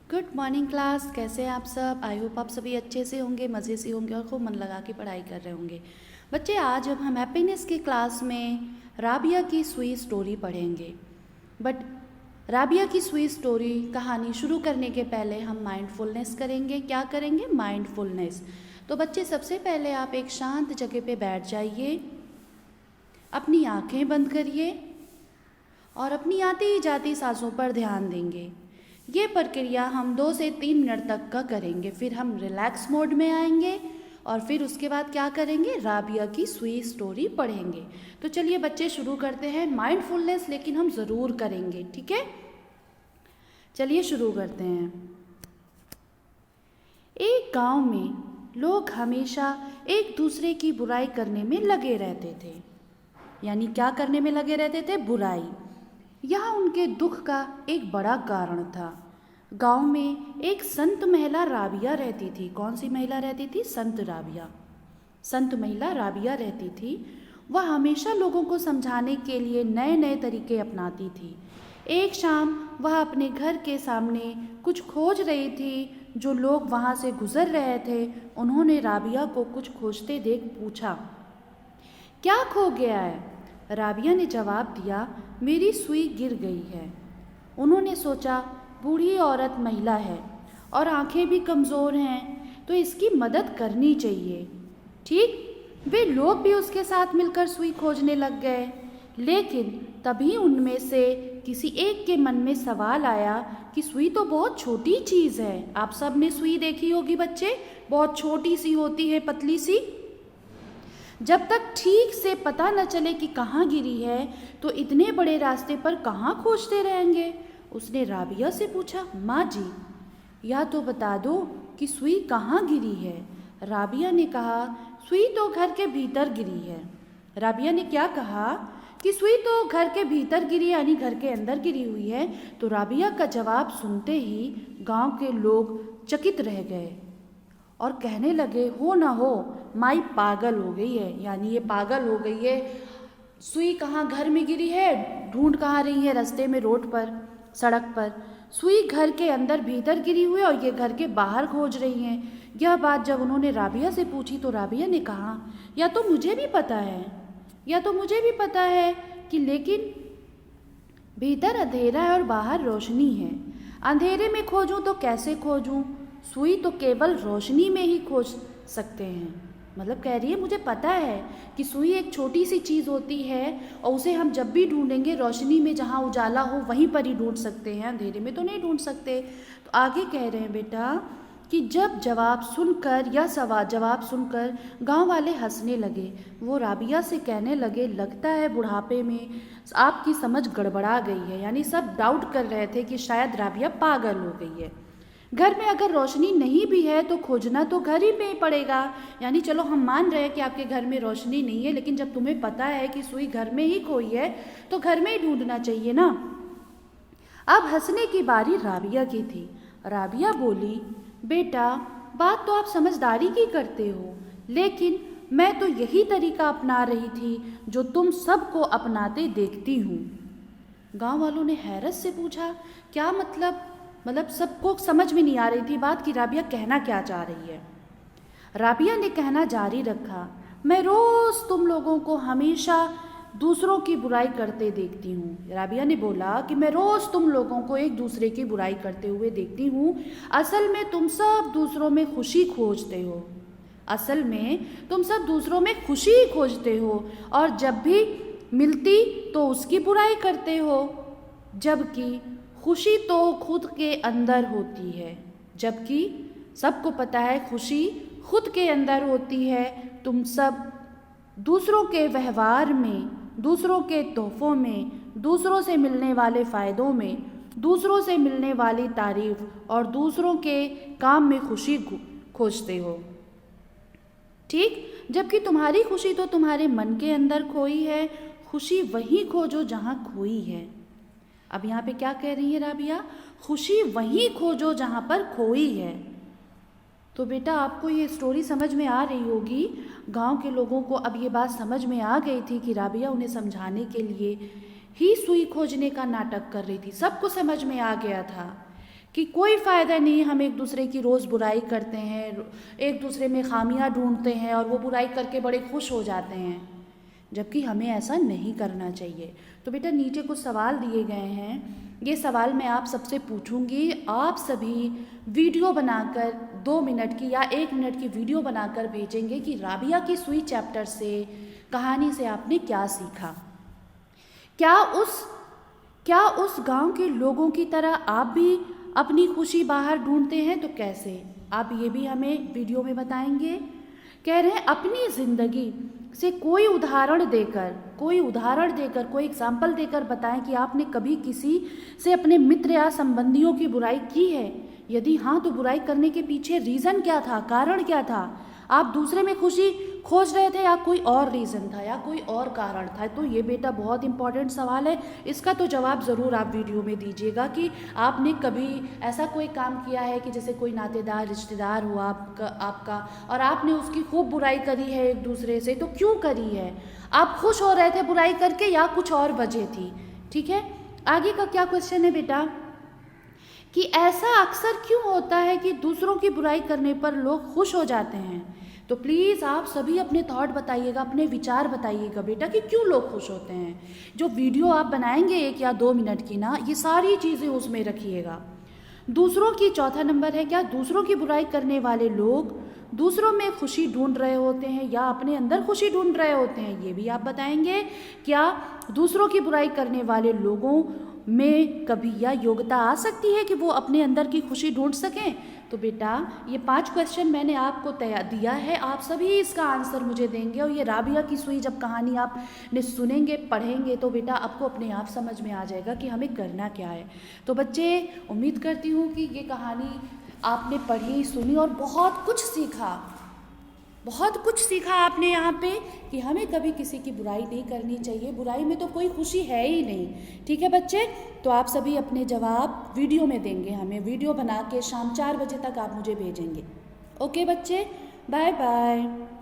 Good morning class. कैसे हैं आप सब? आई होप आप सभी अच्छे से होंगे, मज़े से होंगे और खूब मन लगा के पढ़ाई कर रहे होंगे। बच्चे, आज अब हम हैप्पीनेस की क्लास में राबिया की सुई स्टोरी पढ़ेंगे। बट राबिया की सुई स्टोरी कहानी शुरू करने के पहले हम माइंडफुलनेस करेंगे। क्या करेंगे? माइंडफुलनेस। तो बच्चे, सबसे पहले आप एक शांत जगह पे बैठ जाइए, अपनी आँखें बंद करिए और अपनी आती जाती सांसों पर ध्यान देंगे। ये प्रक्रिया हम 2 से 3 मिनट तक का करेंगे। फिर हम रिलैक्स मोड में आएंगे और फिर उसके बाद क्या करेंगे? राबिया की सुई स्टोरी पढ़ेंगे। तो चलिए बच्चे, शुरू करते हैं। माइंडफुलनेस लेकिन हम ज़रूर करेंगे, ठीक है? चलिए शुरू करते हैं। एक गांव में लोग हमेशा एक दूसरे की बुराई करने में लगे रहते थे। यानी क्या करने में लगे रहते थे? बुराई। यह उनके दुख का एक बड़ा कारण था। गांव में एक संत महिला राबिया रहती थी। कौन सी महिला रहती थी? संत महिला राबिया रहती थी। वह हमेशा लोगों को समझाने के लिए नए नए तरीके अपनाती थी। एक शाम वह अपने घर के सामने कुछ खोज रही थी। जो लोग वहां से गुजर रहे थे, उन्होंने राबिया को कुछ खोजते देख पूछा, क्या खो गया है? राबिया ने जवाब दिया, मेरी सुई गिर गई है। उन्होंने सोचा, बूढ़ी औरत महिला है और आंखें भी कमज़ोर हैं, तो इसकी मदद करनी चाहिए। ठीक, वे लोग भी उसके साथ मिलकर सुई खोजने लग गए। लेकिन तभी उनमें से किसी एक के मन में सवाल आया कि सुई तो बहुत छोटी चीज़ है। आप सब ने सुई देखी होगी बच्चे, बहुत छोटी सी होती है, पतली सी। जब तक ठीक से पता न चले कि कहाँ गिरी है, तो इतने बड़े रास्ते पर कहाँ खोजते रहेंगे? उसने राबिया से पूछा, माँ जी, या तो बता दो कि सुई कहाँ गिरी है। राबिया ने कहा, सुई तो घर के भीतर गिरी है। राबिया ने क्या कहा? कि सुई तो घर के भीतर गिरी, यानी घर के अंदर गिरी हुई है। तो राबिया का जवाब सुनते ही गांव के लोग चकित रह गए और कहने लगे, हो ना हो, माई पागल हो गई है। यानी ये पागल हो गई है। सुई कहाँ घर में गिरी है, ढूंढ कहाँ रही है? रास्ते में, रोड पर, सड़क पर। सुई घर के अंदर भीतर गिरी हुई है और ये घर के बाहर खोज रही हैं। यह बात जब उन्होंने राबिया से पूछी तो राबिया ने कहा, या तो मुझे भी पता है कि लेकिन भीतर अंधेरा है और बाहर रोशनी है। अंधेरे में खोजूं तो कैसे खोजूं? सुई तो केवल रोशनी में ही खोज सकते हैं। मतलब कह रही है, मुझे पता है कि सुई एक छोटी सी चीज़ होती है और उसे हम जब भी ढूंढेंगे रोशनी में, जहाँ उजाला हो वहीं पर ही ढूंढ सकते हैं, अंधेरे में तो नहीं ढूंढ सकते। तो आगे कह रहे हैं बेटा कि जब जवाब सुनकर गांव वाले हंसने लगे। वो राबिया से कहने लगे, लगता है बुढ़ापे में आपकी समझ गड़बड़ा गई है। यानी सब डाउट कर रहे थे कि शायद राबिया पागल हो गई है। घर में अगर रोशनी नहीं भी है तो खोजना तो घर ही में पड़ेगा। यानी चलो हम मान रहे हैं कि आपके घर में रोशनी नहीं है, लेकिन जब तुम्हें पता है कि सुई घर में ही खोई है तो घर में ही ढूंढना चाहिए ना। अब हंसने की बारी राबिया की थी। राबिया बोली, बेटा, बात तो आप समझदारी की करते हो, लेकिन मैं तो यही तरीका अपना रही थी जो तुम सबको अपनाते देखती हूँ। गांव वालों ने हैरत से पूछा, क्या मतलब सबको समझ में नहीं आ रही थी बात कि राबिया कहना क्या चाह रही है। राबिया ने कहना जारी रखा, मैं रोज़ तुम लोगों को हमेशा दूसरों की बुराई करते देखती हूँ। राबिया ने बोला कि मैं रोज़ तुम लोगों को एक दूसरे की बुराई करते हुए देखती हूँ। असल में तुम सब दूसरों में खुशी खोजते हो और जब भी मिलती तो उसकी बुराई करते हो, जबकि खुशी तो खुद के अंदर होती है। जबकि सबको पता है खुशी खुद के अंदर होती है। तुम सब दूसरों के व्यवहार में, दूसरों के तोहफों में, दूसरों से मिलने वाले फ़ायदों में, दूसरों से मिलने वाली तारीफ और दूसरों के काम में खुशी खोजते हो। ठीक, जबकि तुम्हारी खुशी तो तुम्हारे मन के अंदर खोई है। खुशी वहीं खोजो जहाँ खोई है। अब यहाँ पे क्या कह रही है राबिया? खुशी वहीं खोजो जहाँ पर खोई है। तो बेटा, आपको ये स्टोरी समझ में आ रही होगी। गांव के लोगों को अब ये बात समझ में आ गई थी कि राबिया उन्हें समझाने के लिए ही सुई खोजने का नाटक कर रही थी। सबको समझ में आ गया था कि कोई फ़ायदा नहीं, हम एक दूसरे की रोज़ बुराई करते हैं, एक दूसरे में खामियां ढूंढते हैं और वो बुराई करके बड़े खुश हो जाते हैं, जबकि हमें ऐसा नहीं करना चाहिए। तो बेटा नीचे कुछ सवाल दिए गए हैं, ये सवाल मैं आप सबसे पूछूंगी, आप सभी वीडियो बनाकर 2 मिनट की या 1 मिनट की वीडियो बनाकर भेजेंगे कि राबिया की सुई चैप्टर से, कहानी से आपने क्या सीखा। क्या उस गांव के लोगों की तरह आप भी अपनी खुशी बाहर ढूंढते हैं? तो कैसे, आप ये भी हमें वीडियो में बताएंगे। कह रहे हैं अपनी ज़िंदगी से कोई उदाहरण देकर, कोई एग्जाम्पल देकर बताएं कि आपने कभी किसी से, अपने मित्र या संबंधियों की बुराई की है। यदि हाँ, तो बुराई करने के पीछे रीज़न क्या था, कारण क्या था? आप दूसरे में खुशी खोज रहे थे या कोई और रीज़न था या कोई और कारण था? तो ये बेटा बहुत इंपॉर्टेंट सवाल है, इसका तो जवाब ज़रूर आप वीडियो में दीजिएगा कि आपने कभी ऐसा कोई काम किया है कि जैसे कोई नातेदार रिश्तेदार हुआ आपका और आपने उसकी खूब बुराई करी है एक दूसरे से, तो क्यों करी है? आप खुश हो रहे थे बुराई करके या कुछ और वजह थी? ठीक है, आगे का क्या क्वेश्चन है बेटा कि ऐसा अक्सर क्यों होता है कि दूसरों की बुराई करने पर लोग खुश हो जाते हैं? तो प्लीज़ आप सभी अपने थॉट बताइएगा, अपने विचार बताइएगा बेटा कि क्यों लोग खुश होते हैं। जो वीडियो आप बनाएंगे 1 या 2 मिनट की ना, ये सारी चीज़ें उसमें रखिएगा। दूसरों की, चौथा नंबर है, क्या दूसरों की बुराई करने वाले लोग दूसरों में खुशी ढूंढ रहे होते हैं या अपने अंदर खुशी ढूंढ रहे होते हैं? ये भी आप बताएंगे। क्या दूसरों की बुराई करने वाले लोगों में कभी यह योग्यता आ सकती है कि वो अपने अंदर की खुशी ढूंढ सकें? तो बेटा ये 5 क्वेश्चन मैंने आपको दिया है, आप सभी इसका आंसर मुझे देंगे और ये राबिया की सुई जब कहानी आपने सुनेंगे, पढ़ेंगे, तो बेटा आपको अपने आप समझ में आ जाएगा कि हमें करना क्या है। तो बच्चे, उम्मीद करती हूँ कि ये कहानी आपने पढ़ी, सुनी और बहुत कुछ सीखा आपने यहाँ पे कि हमें कभी किसी की बुराई नहीं करनी चाहिए, बुराई में तो कोई खुशी है ही नहीं। ठीक है बच्चे, तो आप सभी अपने जवाब वीडियो में देंगे, हमें वीडियो बना के शाम 4 बजे तक आप मुझे भेजेंगे। ओके बच्चे, बाय बाय।